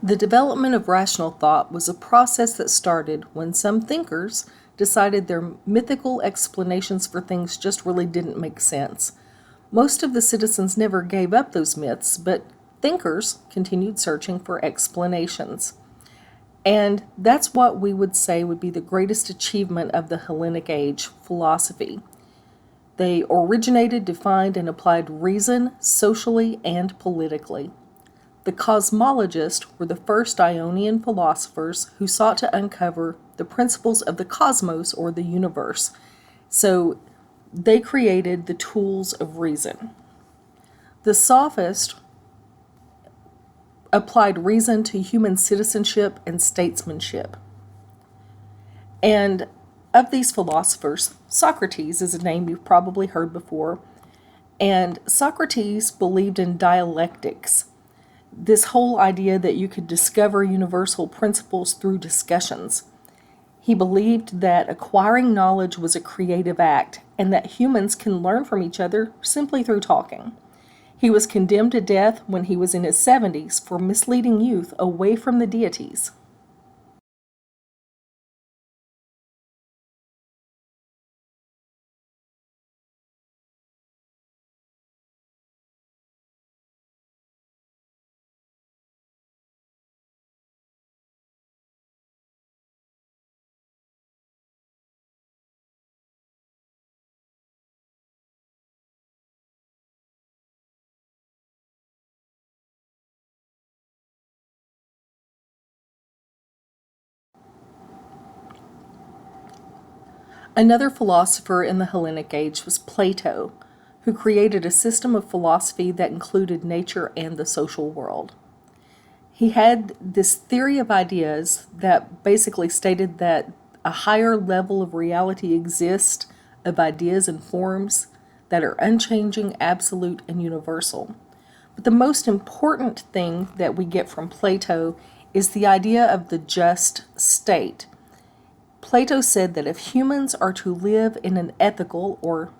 The development of rational thought was a process that started when some thinkers decided their mythical explanations for things just really didn't make sense. Most of the citizens never gave up those myths, but thinkers continued searching for explanations. And that's what we would say would be the greatest achievement of the Hellenic age, philosophy. They originated, defined, and applied reason socially and politically. The cosmologists were the first Ionian philosophers who sought to uncover the principles of the cosmos or the universe. So they created the tools of reason. The sophists applied reason to human citizenship and statesmanship. And of these philosophers, Socrates is a name you've probably heard before. And Socrates believed in dialectics, this whole idea that you could discover universal principles through discussions. He believed that acquiring knowledge was a creative act and that humans can learn from each other simply through talking. He was condemned to death when he was in his 70s for misleading youth away from the deities. Another philosopher in the Hellenic age was Plato, who created a system of philosophy that included nature and the social world. He had this theory of ideas that basically stated that a higher level of reality exists of ideas and forms that are unchanging, absolute, and universal. But the most important thing that we get from Plato is the idea of the just state. Plato said that if humans are to live in an ethical or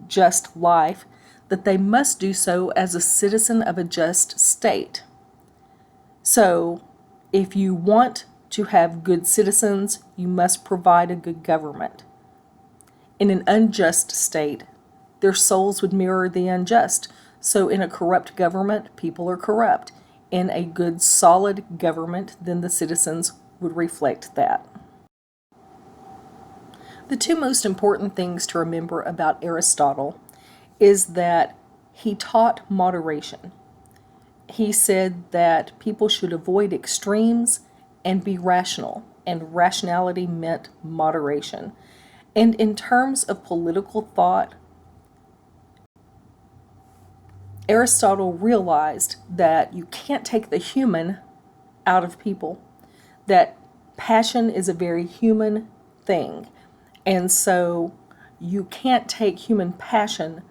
just life, that they must do so as a citizen of a just state. So, if you want to have good citizens, you must provide a good government. In an unjust state, their souls would mirror the unjust. So, in a corrupt government, people are corrupt. In a good, solid government, then the citizens would reflect that. The two most important things to remember about Aristotle is that he taught moderation. He said that people should avoid extremes and be rational, and rationality meant moderation. And in terms of political thought, Aristotle realized that you can't take the human out of people, that passion is a very human thing. And so you can't take human passion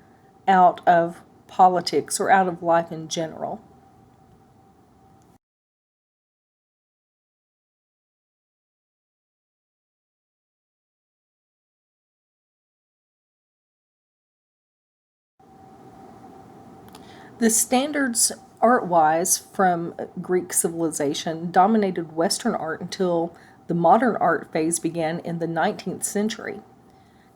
out of politics or out of life in general. The standards, art-wise, from Greek civilization dominated Western art until the modern art phase began in the 19th century.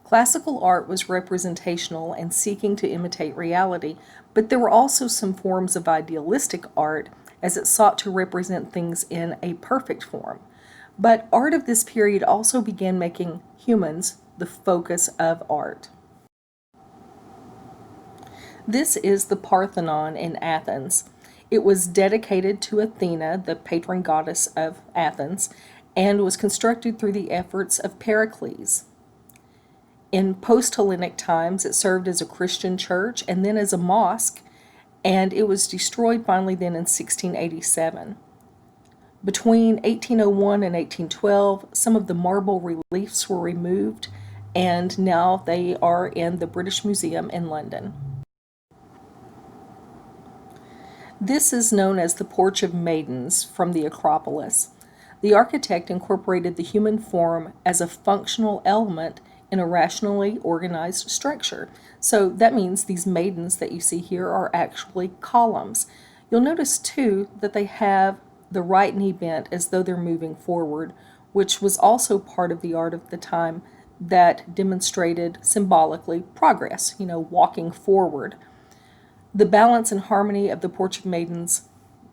Classical art was representational and seeking to imitate reality, but there were also some forms of idealistic art as it sought to represent things in a perfect form. But art of this period also began making humans the focus of art. This is the Parthenon in Athens. It was dedicated to Athena, the patron goddess of Athens, and was constructed through the efforts of Pericles. In post-Hellenic times, it served as a Christian church and then as a mosque, and it was destroyed finally then in 1687. Between 1801 and 1812, some of the marble reliefs were removed, and now they are in the British Museum in London. This is known as the Porch of Maidens from the Acropolis. The architect incorporated the human form as a functional element in a rationally organized structure. So that means these maidens that you see here are actually columns. You'll notice too that they have the right knee bent as though they're moving forward, which was also part of the art of the time that demonstrated symbolically progress, walking forward. The balance and harmony of the Portrait Maidens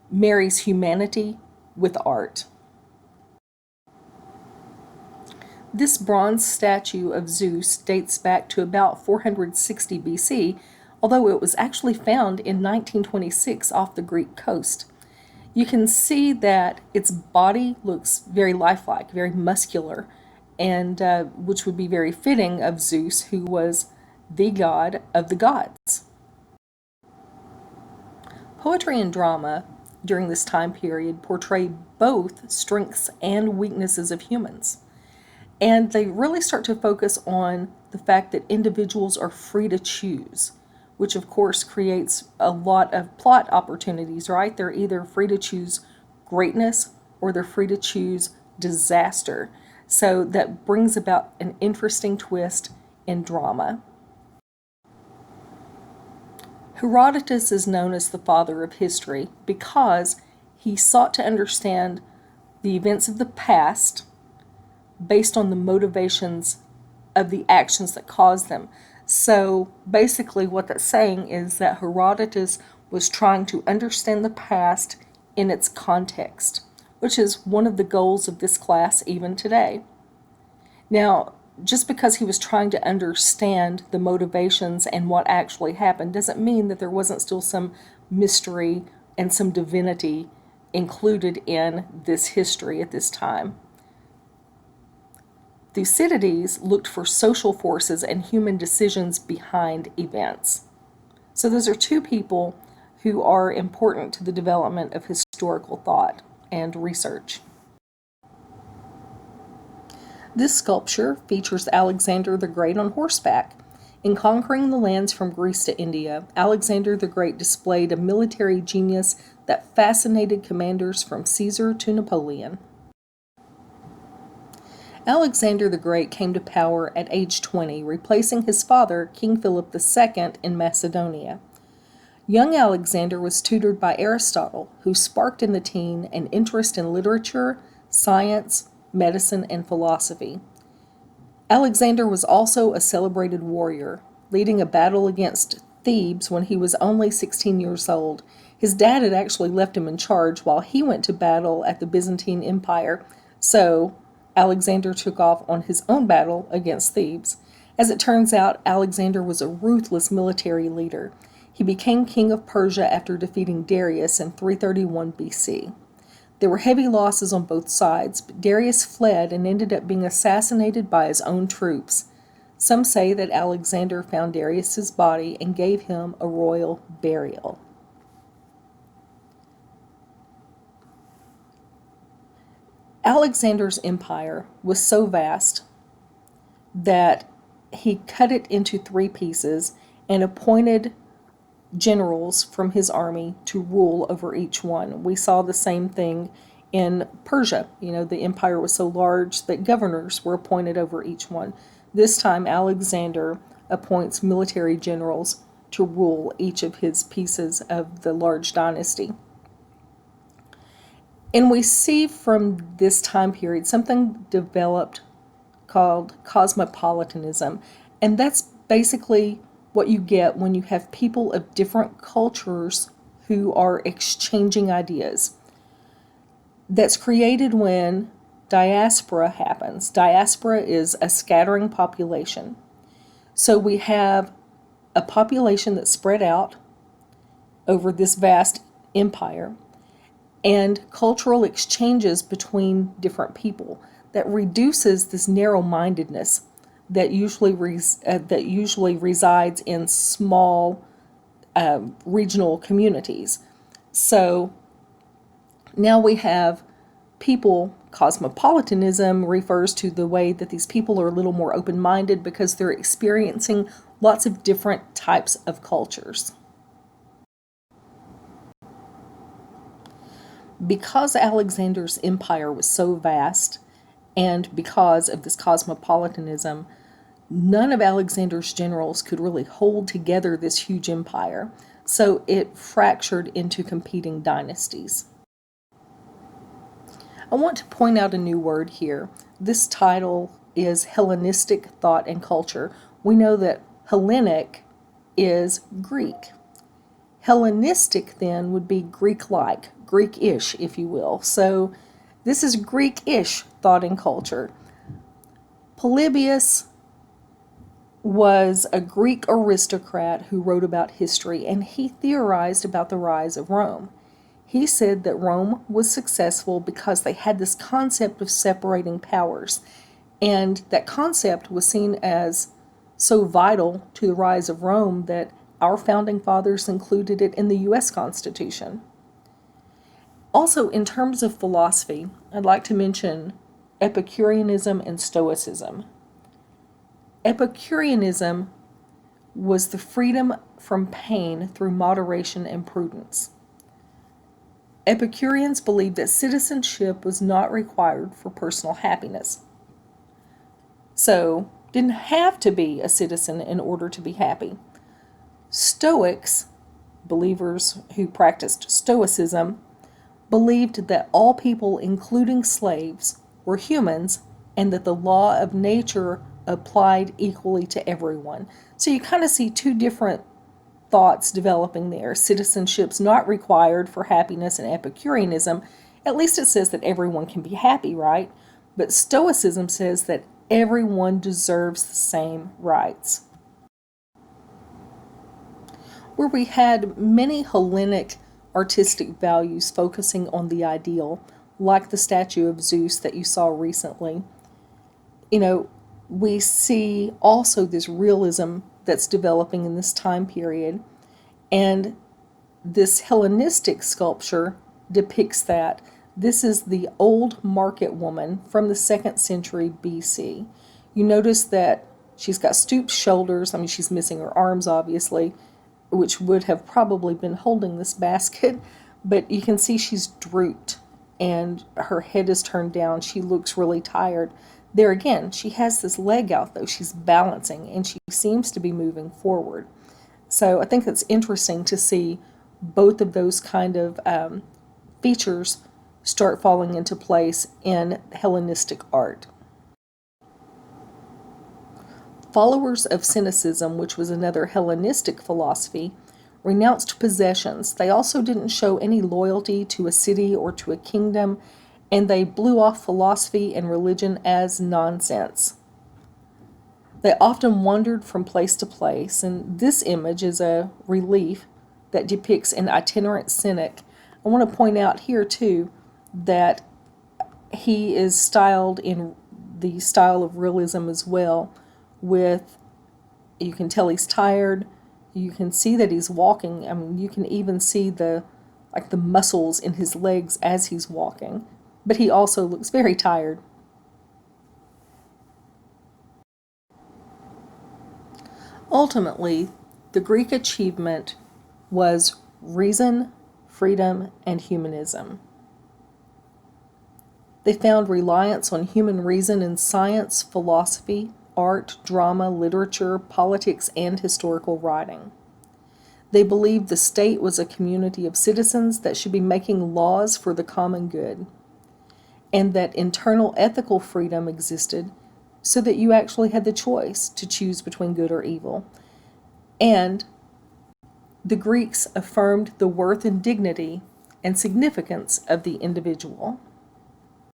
marries humanity with art. This bronze statue of Zeus dates back to about 460 BC, although it was actually found in 1926 off the Greek coast. You can see that its body looks very lifelike, very muscular, and which would be very fitting of Zeus, who was the god of the gods. Poetry and drama during this time period portray both strengths and weaknesses of humans. And they really start to focus on the fact that individuals are free to choose, which of course creates a lot of plot opportunities, right? They're either free to choose greatness or they're free to choose disaster. So that brings about an interesting twist in drama. Herodotus is known as the father of history because he sought to understand the events of the past based on the motivations of the actions that caused them. So basically what that's saying is that Herodotus was trying to understand the past in its context, which is one of the goals of this class even today. Now, just because he was trying to understand the motivations and what actually happened doesn't mean that there wasn't still some mystery and some divinity included in this history at this time. Thucydides looked for social forces and human decisions behind events. So those are two people who are important to the development of historical thought and research. This sculpture features Alexander the Great on horseback. In conquering the lands from Greece to India, Alexander the Great displayed a military genius that fascinated commanders from Caesar to Napoleon. Alexander the Great came to power at age 20, replacing his father, King Philip II, in Macedonia. Young Alexander was tutored by Aristotle, who sparked in the teen an interest in literature, science, medicine, and philosophy. Alexander was also a celebrated warrior, leading a battle against Thebes when he was only 16 years old. His dad had actually left him in charge while he went to battle at the Byzantine Empire, so Alexander took off on his own battle against Thebes. As it turns out, Alexander was a ruthless military leader. He became king of Persia after defeating Darius in 331 BC. There were heavy losses on both sides, but Darius fled and ended up being assassinated by his own troops. Some say that Alexander found Darius's body and gave him a royal burial. Alexander's empire was so vast that he cut it into 3 pieces and appointed generals from his army to rule over each one. We saw the same thing in Persia. The empire was so large that governors were appointed over each one. This time, Alexander appoints military generals to rule each of his pieces of the large dynasty. And we see from this time period something developed called cosmopolitanism. And that's basically what you get when you have people of different cultures who are exchanging ideas. That's created when diaspora happens. Diaspora is a scattering population. So we have a population that's spread out over this vast empire, and cultural exchanges between different people that reduces this narrow-mindedness that usually resides in small regional communities. So now we have people. Cosmopolitanism refers to the way that these people are a little more open-minded because they're experiencing lots of different types of cultures. Because Alexander's empire was so vast, and because of this cosmopolitanism, none of Alexander's generals could really hold together this huge empire, so it fractured into competing dynasties. I want to point out a new word here. This title is Hellenistic Thought and Culture. We know that Hellenic is Greek. Hellenistic then would be Greek-like, Greek-ish, if you will. So this is Greek-ish thought and culture. Polybius was a Greek aristocrat who wrote about history, and he theorized about the rise of Rome. He said that Rome was successful because they had this concept of separating powers, and that concept was seen as so vital to the rise of Rome that our founding fathers included it in the U.S. Constitution. Also, in terms of philosophy, I'd like to mention Epicureanism and Stoicism. Epicureanism was the freedom from pain through moderation and prudence. Epicureans believed that citizenship was not required for personal happiness. So, didn't have to be a citizen in order to be happy. Stoics, believers who practiced Stoicism, believed that all people, including slaves, were humans and that the law of nature applied equally to everyone. So you kind of see two different thoughts developing there. Citizenship's not required for happiness in Epicureanism. At least it says that everyone can be happy, right? But Stoicism says that everyone deserves the same rights. Where we had many Hellenic artistic values focusing on the ideal, like the statue of Zeus that you saw recently, we see also this realism that's developing in this time period, and this Hellenistic sculpture depicts that. This is the old market woman from the 2nd century BC. You notice that she's got stooped shoulders. I mean, she's missing her arms, obviously, which would have probably been holding this basket, but you can see she's drooped and her head is turned down. She looks really tired. There again, she has this leg out, though. She's balancing, and she seems to be moving forward. So I think it's interesting to see both of those kind of features start falling into place in Hellenistic art. Followers of Cynicism, which was another Hellenistic philosophy, renounced possessions. They also didn't show any loyalty to a city or to a kingdom, and they blew off philosophy and religion as nonsense. They often wandered from place to place, and this image is a relief that depicts an itinerant cynic. I want to point out here, too, that he is styled in the style of realism as well, with, you can tell he's tired, you can see that he's walking. I mean, you can even see the muscles in his legs as he's walking. But he also looks very tired. Ultimately, the Greek achievement was reason, freedom, and humanism. They found reliance on human reason in science, philosophy, art, drama, literature, politics, and historical writing. They believed the state was a community of citizens that should be making laws for the common good, and that internal ethical freedom existed so that you actually had the choice to choose between good or evil. And the Greeks affirmed the worth and dignity and significance of the individual.